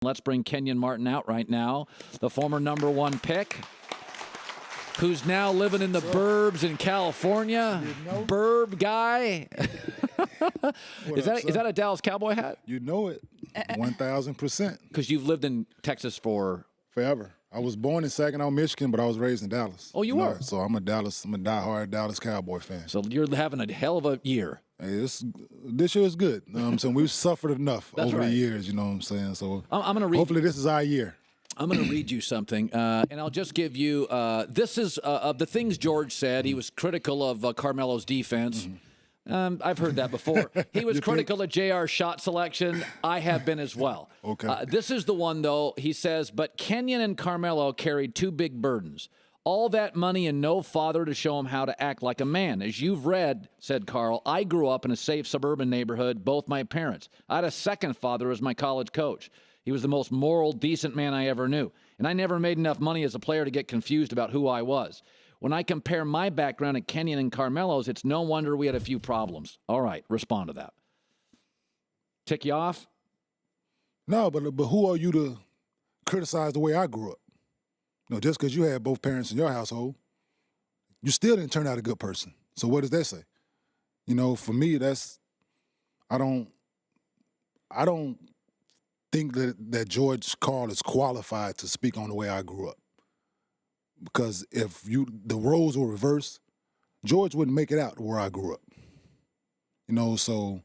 Let's bring Kenyon Martin out right now, the former #1 pick, who's now living in the burbs in California. Burb guy. Is that a Dallas Cowboy hat? You know it, 1,000%. Because you've lived in Texas for forever. I was born in Saginaw, Michigan, but I was raised in Dallas. Oh, you were? So I'm a diehard Dallas Cowboy fan. So you're having a hell of a year. Hey, this year is good. You know what I'm saying? We've suffered enough over the years, you know what I'm saying? So I'm going to read. Hopefully this is our year. I'm going to read you something, and I'll just give you, this is of the things George said. He was critical of Carmelo's defense. I've heard that before. He was critical of JR's shot selection. I have been as well. Okay. This is the one, though. He says, but Kenyon and Carmelo carried two big burdens. All that money and no father to show him how to act like a man. As you've read, said Karl, I grew up in a safe suburban neighborhood, both my parents. I had a second father as my college coach. He was the most moral, decent man I ever knew. And I never made enough money as a player to get confused about who I was. When I compare my background at Kenyon and Carmelo's, it's no wonder we had a few problems. All right, respond to that. Tick you off? No, but who are you to criticize the way I grew up? No, just because you had both parents in your household, you still didn't turn out a good person. So what does that say? You know, for me, I don't think that George Karl is qualified to speak on the way I grew up. Because if the roles were reversed, George wouldn't make it out to where I grew up. You know, so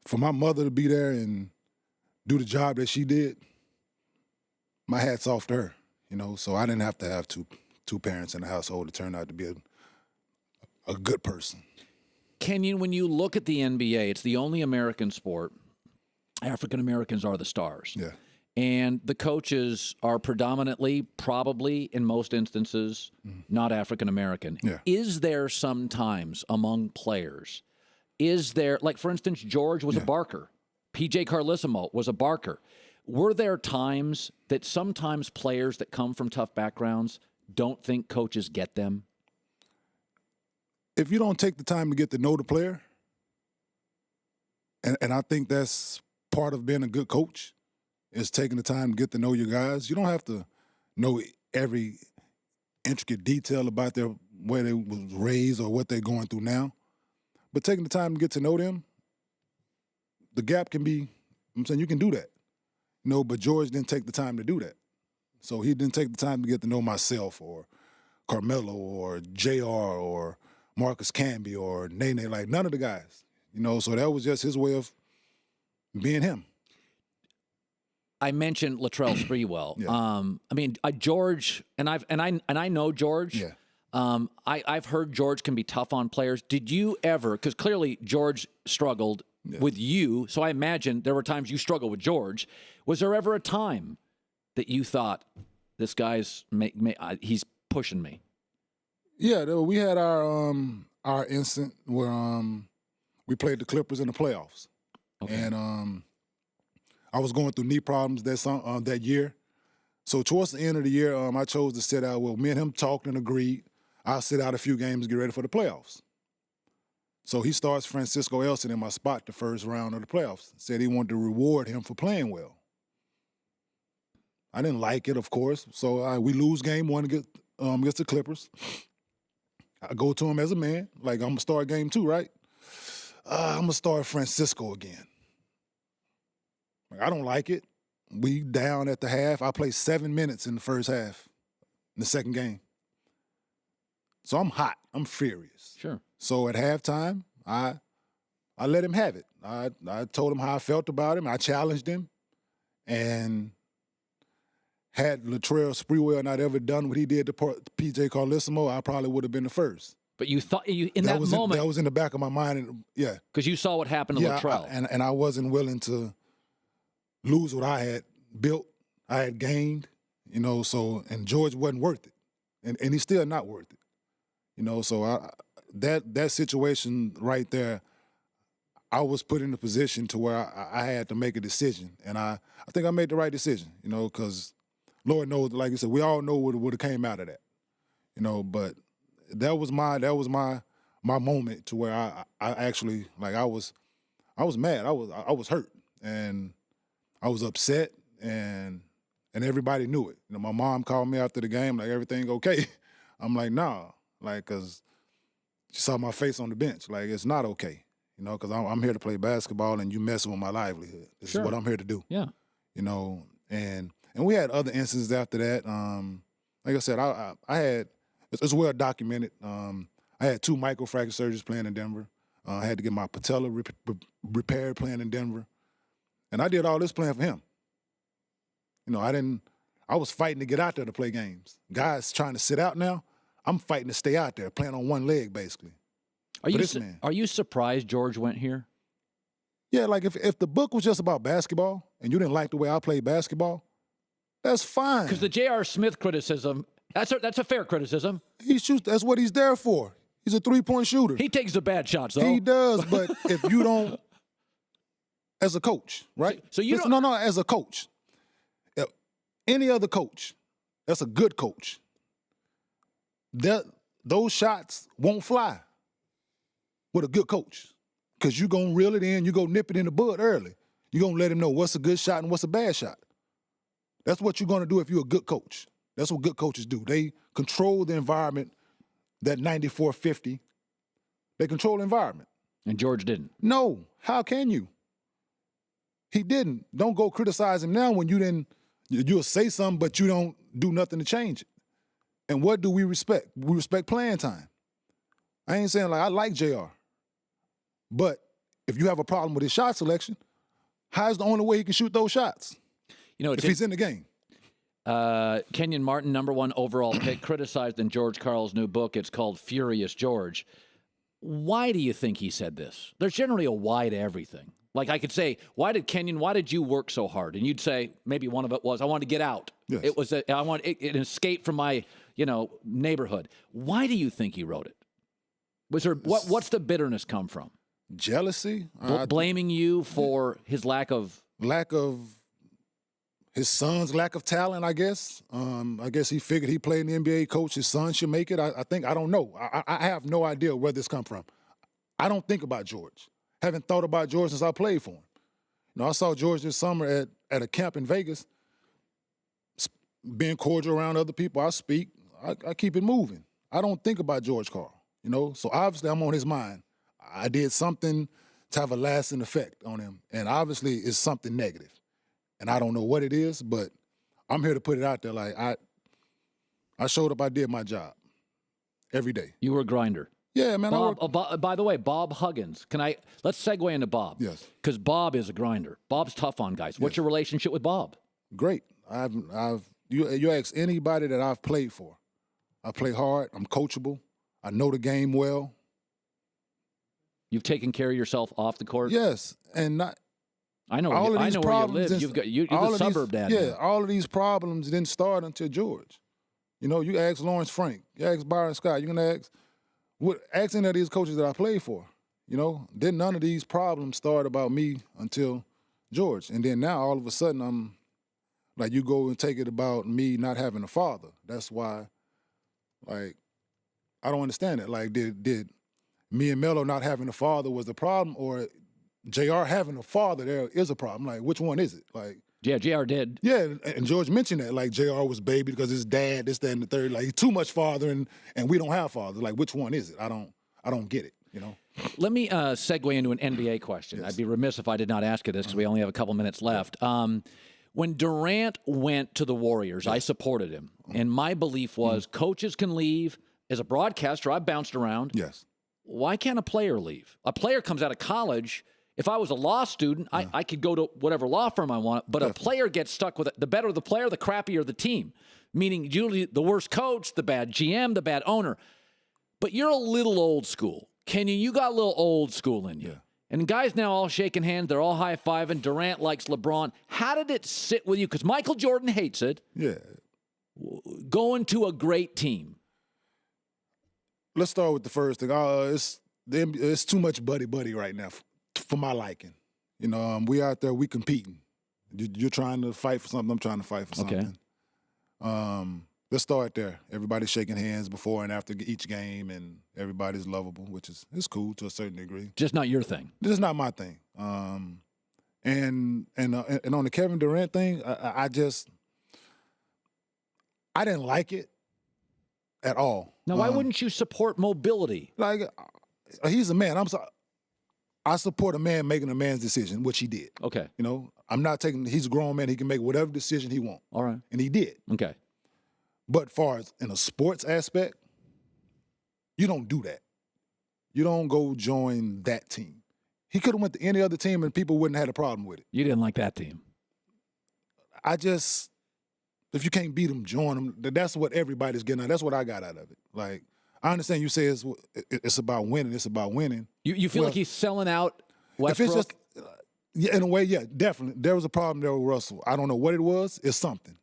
for my mother to be there and do the job that she did, my hat's off to her. You know, so I didn't have to have two parents in the household to turn out to be a good person. Kenyon, when you look at the NBA, it's the only American sport. African Americans are the stars. Yeah. And the coaches are predominantly, probably in most instances, not African American. Yeah. Is there sometimes among players, like for instance, George was a Barker. PJ Carlissimo was a Barker. Were there times that sometimes players that come from tough backgrounds don't think coaches get them? If you don't take the time to get to know the player, and I think that's part of being a good coach, is taking the time to get to know your guys. You don't have to know every intricate detail about where they was raised or what they're going through now. But taking the time to get to know them, the gap can be, I'm saying you can do that. You know, but George didn't take the time to do that. So he didn't take the time to get to know myself or Carmelo or JR or Marcus Camby or Nene, like none of the guys. You know, so that was just his way of being him. I mentioned Latrell Sprewell. Yeah. I mean, George, and I know George. Yeah. I've heard George can be tough on players. Did you ever? Because clearly George struggled with you, so I imagine there were times you struggled with George. Was there ever a time that you thought this guy's he's pushing me? Yeah, we had our instant where we played the Clippers in the playoffs, and I was going through knee problems that year. So towards the end of the year, I chose to sit out. Well, me and him talked and agreed. I'll sit out a few games to get ready for the playoffs. So he starts Francisco Elson in my spot the first round of the playoffs. Said he wanted to reward him for playing well. I didn't like it, of course. So we lose game one against the Clippers. I go to him as a man, like I'm going to start game two, right? I'm going to start Francisco again. I don't like it. We down at the half. I played 7 minutes in the first half in the second game. So I'm hot. I'm furious. Sure. So at halftime, I let him have it. I told him how I felt about him. I challenged him. And had Latrell Sprewell not ever done what he did to PJ Carlissimo, I probably would have been the first. But you thought in that moment. That was in the back of my mind. Yeah. Because you saw what happened to Latrell. And I wasn't willing to lose what I had built, I had gained, you know, so, and George wasn't worth it. And he's still not worth it. You know, so that situation right there, I was put in a position to where I had to make a decision. And I think I made the right decision, you know, because Lord knows, like you said, we all know what would have came out of that. You know, but that was my moment to where I actually, like I was mad. I was hurt. And I was upset, and everybody knew it. You know, my mom called me after the game, like, everything okay? I'm like, nah, like, because she saw my face on the bench. Like, it's not okay, you know, because I'm here to play basketball, and you messing with my livelihood. This is what I'm here to do. Yeah. You know, and we had other instances after that. Like I said, I had, it's well documented. I had 2 microfracture surgeries playing in Denver. I had to get my patella repaired playing in Denver. And I did all this playing for him. You know, I was fighting to get out there to play games. Guys trying to sit out now, I'm fighting to stay out there, playing on one leg, basically. Are you surprised George went here? Yeah, like if the book was just about basketball and you didn't like the way I played basketball, that's fine. Because the J.R. Smith criticism, that's a fair criticism. He shoots, that's what he's there for. He's a 3-point shooter. He takes the bad shots, though. He does, but if you don't, as a coach, right? So you Listen, don't... No, as a coach. Any other coach, that's a good coach, those shots won't fly with a good coach, because you're going to reel it in, you're going to nip it in the bud early. You're going to let him know what's a good shot and what's a bad shot. That's what you're going to do if you're a good coach. That's what good coaches do. They control the environment, that 94-50. They control the environment. And George didn't. No. How can you? He didn't. Don't go criticize him now when you'll say something, but you don't do nothing to change it. And what do we respect? We respect playing time. I ain't saying, like, I like JR. But if you have a problem with his shot selection, how's the only way he can shoot those shots? You know, if he's in the game. Kenyon Martin, #1 overall pick, criticized in George Karl's new book. It's called Furious George. Why do you think he said this? There's generally a why to everything. Like, I could say, why did you work so hard? And you'd say, maybe one of it was, I wanted to get out. Yes. It was, I want an escape from my, neighborhood. Why do you think he wrote it? Was there, what's the bitterness come from? Jealousy. Blaming you for his lack of his son's lack of talent, I guess. I guess he figured he played in the NBA, coach, his son should make it. I don't know. I have no idea where this come from. I don't think about George. Haven't thought about George since I played for him. You know, I saw George this summer at a camp in Vegas, being cordial around other people. I speak. I keep it moving. I don't think about George Karl, you know? So obviously I'm on his mind. I did something to have a lasting effect on him, and obviously it's something negative. And I don't know what it is, but I'm here to put it out there. Like, I showed up, I did my job every day. You were a grinder. Yeah, man. By the way, Bob Huggins. Let's segue into Bob. Yes. Because Bob is a grinder. Bob's tough on guys. What's your relationship with Bob? Great. You ask anybody that I've played for. I play hard. I'm coachable. I know the game well. You've taken care of yourself off the court? Yes. And I know where you live. You're the suburb dad. Yeah, all of these problems didn't start until George. You know, you ask Lawrence Frank, you ask Byron Scott, you can ask any of these coaches that I played for. You know, then none of these problems start about me until George. And then now all of a sudden I'm like, you go and take it about me not having a father. That's why, like, I don't understand it. Like, did me and Melo not having a father was the problem, or JR having a father there is a problem? Like, which one is it? Like, yeah, JR did. Yeah, and George mentioned that, like, JR was baby because his dad, this, that, and the third. Like, he's too much father, and we don't have father. Like, which one is it? I don't get it, you know? Let me segue into an NBA question. Yes. I'd be remiss if I did not ask you this because we only have a couple minutes left. When Durant went to the Warriors, I supported him. And my belief was coaches can leave. As a broadcaster, I bounced around. Yes. Why can't a player leave? A player comes out of college. If I was a law student, I could go to whatever law firm I want, but a player gets stuck with it. The better the player, the crappier the team, meaning usually the worse coach, the bad GM, the bad owner. But you're a little old school. Kenyon, you got a little old school in you. Yeah. And guys now all shaking hands, they're all high-fiving. Durant likes LeBron. How did it sit with you? Because Michael Jordan hates it. Yeah. Going to a great team. Let's start with the first thing. It's too much buddy right now for my liking. You know, we out there, we competing. You're trying to fight for something, I'm trying to fight for something. Okay. Let's start there. Everybody's shaking hands before and after each game, and everybody's lovable, which is cool to a certain degree. Just not your thing. This is not my thing. And on the Kevin Durant thing, I didn't like it at all. Now, why wouldn't you support mobility? Like, he's a man. I support a man making a man's decision, which he did. Okay. You know, he's a grown man. He can make whatever decision he wants. All right. And he did. Okay. But far as in a sports aspect, you don't do that. You don't go join that team. He could have went to any other team and people wouldn't have had a problem with it. You didn't like that team. If you can't beat them, join them. That's what everybody's getting out. That's what I got out of it. Like, I understand you say it's about winning. It's about winning. You feel like he's selling out Westbrook? If it's just, yeah, in a way, yeah, definitely. There was a problem there with Russell. I don't know what it was. It's something.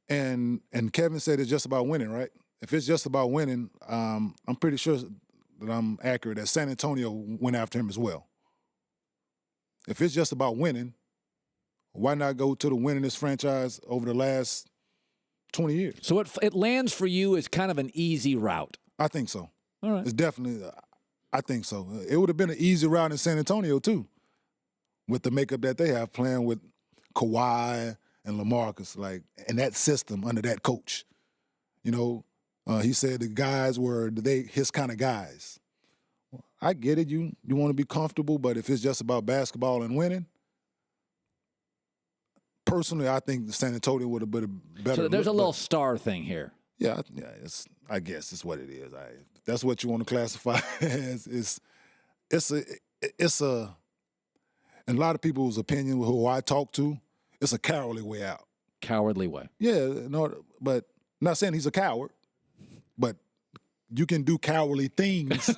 And Kevin said it's just about winning, right? If it's just about winning, I'm pretty sure that I'm accurate that San Antonio went after him as well. If it's just about winning, why not go to the winningest franchise over the last 20 years? So it lands for you as kind of an easy route. I think so. All right. It's definitely, I think so. It would have been an easy route in San Antonio, too, with the makeup that they have, playing with Kawhi and LaMarcus, like, and that system under that coach. You know, he said the guys were his kind of guys. I get it. You want to be comfortable, but if it's just about basketball and winning, personally, I think the San Antonio would have been a better. So there's a little star thing here. Yeah. I guess it's what it is. That's what you want to classify as. It's a in a lot of people's opinion, who I talk to, it's a cowardly way out. Cowardly way. Yeah, no, but not saying he's a coward, but you can do cowardly things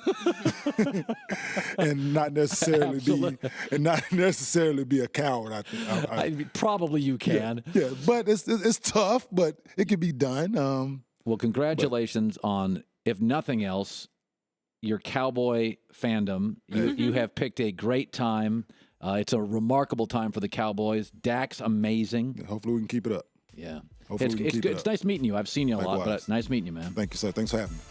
and not necessarily be a coward. I think. Probably you can. Yeah, but it's tough, but it can be done. Well, congratulations on, if nothing else, your Cowboy fandom. You have picked a great time. It's a remarkable time for the Cowboys. Dak's amazing. Hopefully we can keep it up. Yeah. Hopefully we can keep it up. It's nice meeting you. I've seen you a lot, Likewise. but nice meeting you, man. Thank you, sir. Thanks for having me.